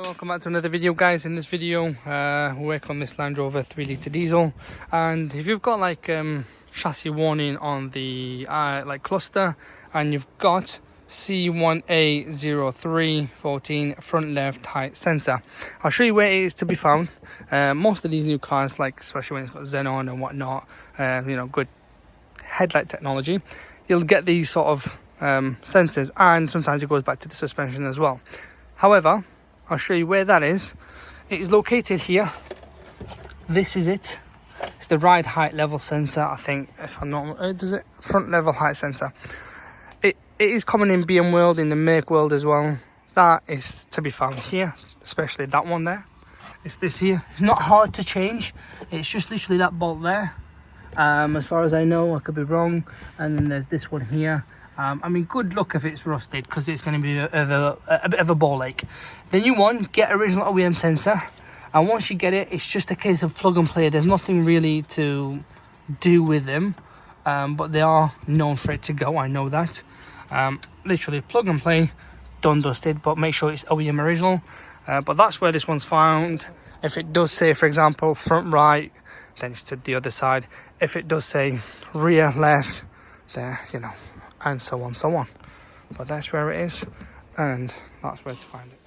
welcome back to another video, guys. In this video we work on this Land Rover 3-litre diesel, and if you've got like chassis warning on the like cluster, and you've got C1A03 14 front left height sensor, I'll show you where it is to be found. Most of these new cars, like especially when it's got xenon and whatnot, you know, good headlight technology, you'll get these sort of sensors, and sometimes it goes back to the suspension as well. However, I'll show you where that is. It is located here. This is it. It's the ride height level sensor, I think, if I'm not, does it? Front level height sensor. It is common in BM world, in the Merc world as well. That is to be found here, especially that one there. It's this here. It's not hard to change. It's just literally that bolt there. As far as I know, I could be wrong. And then there's this one here. I mean, good luck if it's rusted, because it's going to be a bit of a ball ache. The new one, get original OEM sensor, and once you get it, it's just a case of plug and play. There's nothing really to do with them, but they are known for it to go, I know that. Literally plug and play, done, dusted, but make sure it's OEM original. But that's where this one's found. If it does say, for example, front right, then it's to the other side. If it does say rear left, there, you know, and so on, so on. But that's where it is, and that's where to find it.